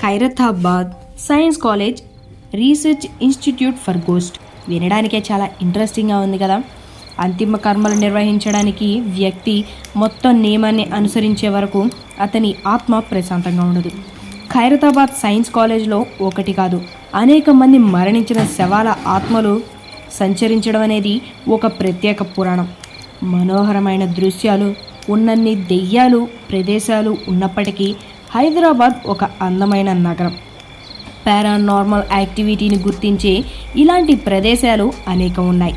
Khairatabad science college research institute for ghost. వినడానికే చాలా ఇంట్రెస్టింగ్గా ఉంది కదా. అంతిమ కర్మలు నిర్వహించడానికి వ్యక్తి మొత్తం నియమాన్ని అనుసరించే వరకు అతని ఆత్మ ప్రశాంతంగా ఉండదు. ఖైరతాబాద్ సైన్స్ కాలేజ్లో ఒకటి కాదు, అనేక మంది మరణించిన శవాల ఆత్మలు సంచరించడం అనేది ఒక ప్రత్యేక పురాణం. మనోహరమైన దృశ్యాలు ఉన్నన్ని దెయ్యాలు ప్రదేశాలు ఉన్నప్పటికీ హైదరాబాద్ ఒక అందమైన నగరం. పారానార్మల్ యాక్టివిటీని గుర్తించే ఇలాంటి ప్రదేశాలు అనేకం ఉన్నాయి.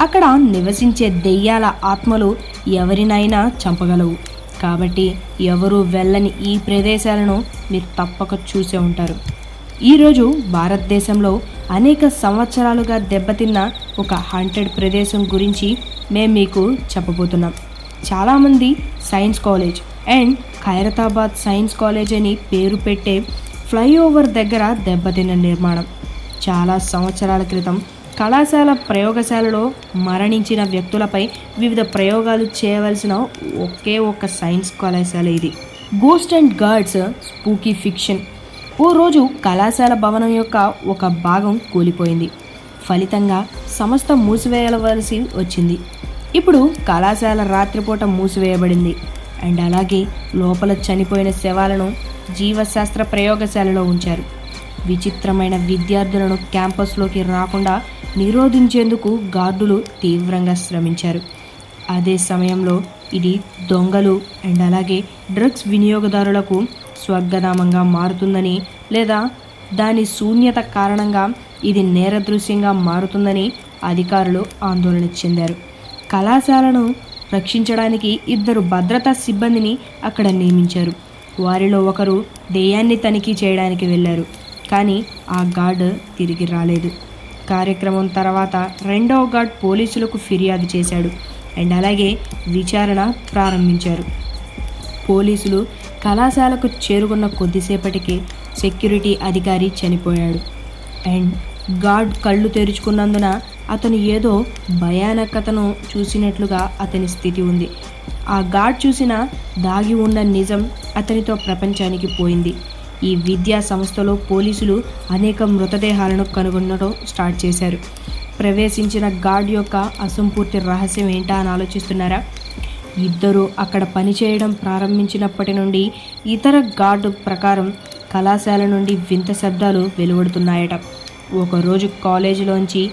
అక్కడ నివసించే దెయ్యాల ఆత్మలు ఎవరినైనా చంపగలవు. కాబట్టి ఎవరు వెళ్ళని ఈ ప్రదేశాలను మీరు తప్పక చూసే ఉంటారు. ఈరోజు భారతదేశంలో అనేక సంవత్సరాలుగా దెబ్బతిన్న ఒక హాంటెడ్ ప్రదేశం గురించి మేము మీకు చెప్పబోతున్నాం. చాలామంది science college and Khairatabad science college అని పేరు పెట్టే ఫ్లైఓవర్ దగ్గర దెబ్బతిన్న నిర్మాణం. చాలా సంవత్సరాల క్రితం కళాశాల ప్రయోగశాలలో మరణించిన వ్యక్తులపై వివిధ ప్రయోగాలు చేయవలసిన ఒకే ఒక సైన్స్ కళాశాల ఇది. Ghost and gods spooky fiction. ఓ రోజు కళాశాల భవనం యొక్క ఒక భాగం కూలిపోయింది. ఫలితంగా సంస్థ మూసివేయవలసి వచ్చింది. ఇప్పుడు కళాశాల రాత్రిపూట మూసివేయబడింది అండ్ అలాగే లోపల చనిపోయిన శవాలను జీవశాస్త్ర ప్రయోగశాలలో ఉంచారు. విచిత్రమైన విద్యార్థులను క్యాంపస్లోకి రాకుండా నిరోధించేందుకు గార్డులు తీవ్రంగా శ్రమించారు. అదే సమయంలో ఇది దొంగలు అండ్ అలాగే డ్రగ్స్ వినియోగదారులకు స్వర్గధామంగా మారుతుందని లేదా దాని శూన్యత కారణంగా ఇది నేరదృశ్యంగా మారుతుందని అధికారులు ఆందోళన చెందారు. కళాశాలను రక్షించడానికి 2 భద్రతా సిబ్బందిని అక్కడ నియమించారు. వారిలో ఒకరు దెయ్యాన్ని తనిఖీ చేయడానికి వెళ్ళారు, కానీ ఆ గార్డ్ తిరిగి రాలేదు. కార్యక్రమం తర్వాత 2వ గార్డ్ పోలీసులకు ఫిర్యాదు చేశాడు అండ్ అలాగే విచారణ ప్రారంభించారు. పోలీసులు కళాశాలకు చేరుకున్న కొద్దిసేపటికి సెక్యూరిటీ అధికారి చనిపోయాడు అండ్ గార్డ్ కళ్ళు తెరుచుకున్నందున అతను ఏదో భయానకతను చూసినట్లుగా అతని స్థితి ఉంది. ఆ గార్డ్ చూసిన దాగి ఉన్న నిజం అతనితో ప్రపంచానికి పోయింది. ఈ విద్యా సంస్థలో పోలీసులు అనేక మృతదేహాలను కనుగొనడం స్టార్ట్ చేశారు. ప్రవేశించిన గార్డ్ యొక్క అసంపూర్తి రహస్యం ఏంటా అని ఆలోచిస్తున్నారా? 2 అక్కడ పనిచేయడం ప్రారంభించినప్పటి నుండి ఇతర గార్డు ప్రకారం కళాశాల నుండి వింత శబ్దాలు వెలువడుతున్నాయట. ఒకరోజు కాలేజీలోంచి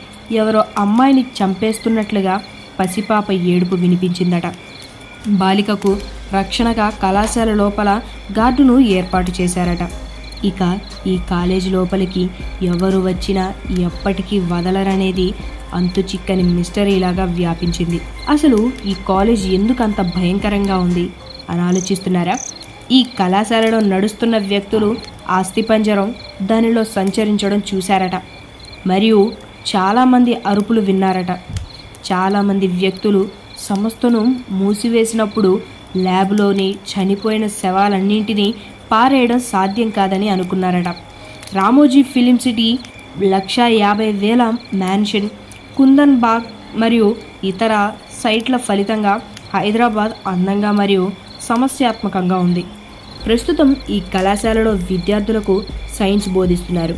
ఎవరో అమ్మాయిని చంపేస్తున్నట్లుగా పసిపాప ఏడుపు వినిపించిందట. బాలికకు రక్షణగా కళాశాల లోపల గార్డును ఏర్పాటు చేశారట. ఇక ఈ కాలేజీ లోపలికి ఎవరు వచ్చినా ఎప్పటికీ వదలరనేది అంతు చిక్కని మిస్టరీలాగా వ్యాపించింది. అసలు ఈ కాలేజ్ ఎందుకు అంత భయంకరంగా ఉంది అని ఆలోచిస్తున్నారా? ఈ కళాశాలలో నడుస్తున్న వ్యక్తులు అస్థిపంజరం దానిలో సంచరించడం చూశారట. మరియు చాలామంది అరుపులు విన్నారట. చాలామంది వ్యక్తులు సంస్థను మూసివేసినప్పుడు ల్యాబ్లోని చనిపోయిన శవాలన్నింటినీ పారేయడం సాధ్యం కాదని అనుకున్నారట. Ramoji film city, 150,000 mansion, Kundan Bagh మరియు ఇతర సైట్ల ఫలితంగా హైదరాబాద్ అందంగా మరియు సమస్యాత్మకంగా ఉంది. ప్రస్తుతం ఈ కళాశాలలో విద్యార్థులకు సైన్స్ బోధిస్తున్నారు.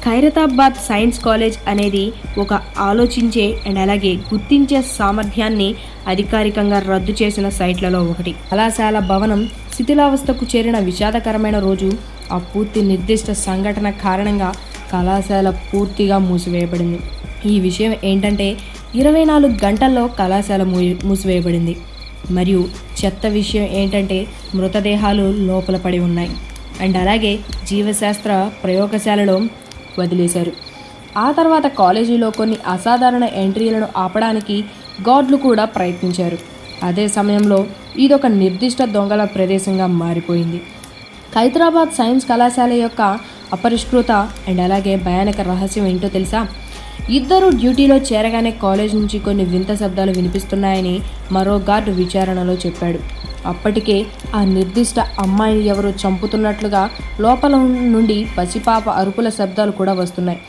ఖైరతాబాద్ సైన్స్ కాలేజ్ అనేది ఒక ఆలోచించే అండ్ అలాగే గుర్తించే సామర్థ్యాన్ని అధికారికంగా రద్దు చేసిన సైట్లలో ఒకటి. కళాశాల భవనం శిథిలావస్థకు చేరిన విషాదకరమైన రోజు. ఆ పూర్తి నిర్దిష్ట సంఘటన కారణంగా కళాశాల పూర్తిగా మూసివేయబడింది. ఈ విషయం ఏంటంటే 24 గంటల్లో కళాశాల మూసివేయబడింది. మరియు చెత్త విషయం ఏంటంటే మృతదేహాలు లోపల పడి ఉన్నాయి అండ్ అలాగే జీవశాస్త్ర ప్రయోగశాలలో వదిలేశారు. ఆ తర్వాత కాలేజీలో కొన్ని అసాధారణ ఎంట్రీలను ఆపడానికి గార్డులు కూడా ప్రయత్నించారు. అదే సమయంలో ఇదొక నిర్దిష్ట దొంగల ప్రదేశంగా మారిపోయింది. ఖైరతాబాద్ సైన్స్ కళాశాల యొక్క అపరిష్కృత అండ్ అలాగే భయానక రహస్యం ఏంటో తెలుసా? 2 డ్యూటీలో చేరగానే కాలేజ్ నుంచి కొన్ని వింత శబ్దాలు వినిపిస్తున్నాయని మరో గార్డు విచారణలో చెప్పాడు. అప్పటికే ఆ నిర్దిష్ట అమ్మాయిని ఎవరో చంపుతున్నట్లుగా లోపల నుండి పసిపాప అరుపుల శబ్దాలు కూడా వస్తున్నాయి.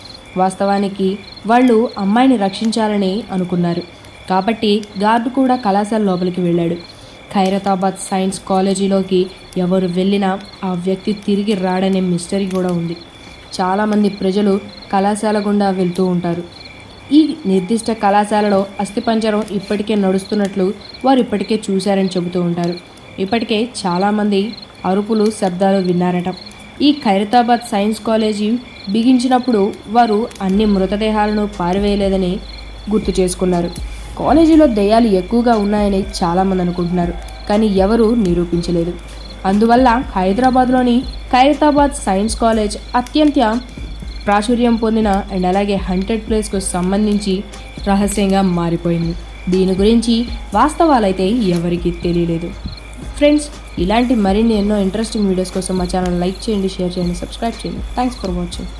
వాస్తవానికి వాళ్ళు అమ్మాయిని రక్షించాలని అనుకున్నారు. కాబట్టి గార్డు కూడా కళాశాల లోపలికి వెళ్ళాడు. ఖైరతాబాద్ సైన్స్ కాలేజీలోకి ఎవరు వెళ్ళినా ఆ వ్యక్తి తిరిగి రాడనే మిస్టరీ కూడా ఉంది. చాలామంది ప్రజలు కళాశాల గుండా వెళ్తూ ఉంటారు. ఈ నిర్దిష్ట కళాశాలలో అస్థిపంజరం ఇప్పటికే నడుస్తున్నట్లు వారు ఇప్పటికే చూశారని చెబుతూ ఉంటారు. ఇప్పటికే చాలామంది అరుపులు శబ్దాలు విన్నారట. ఈ ఖైరతాబాద్ సైన్స్ కాలేజీ బిగించినప్పుడు వారు అన్ని మృతదేహాలను పారివేయలేదని గుర్తు చేసుకున్నారు. కాలేజీలో దెయ్యాలు ఎక్కువగా ఉన్నాయని చాలామంది అనుకుంటున్నారు, కానీ ఎవరూ నిరూపించలేదు. అందువల్ల హైదరాబాద్లోని ఖైరతాబాద్ సైన్స్ కాలేజ్ అత్యంత ప్రాచుర్యం పొందిన అండ్ అలాగే హంటెడ్ ప్లేస్కు సంబంధించి రహస్యంగా మారిపోయింది. దీని గురించి వాస్తవాలైతే ఎవరికీ తెలియలేదు. ఫ్రెండ్స్, ఇలాంటి మరిన్ని ఎన్నో ఇంట్రెస్టింగ్ వీడియోస్ కోసం మా ఛానల్ లైక్ చేయండి, షేర్ చేయండి, సబ్స్క్రైబ్ చేయండి. Thanks for watching.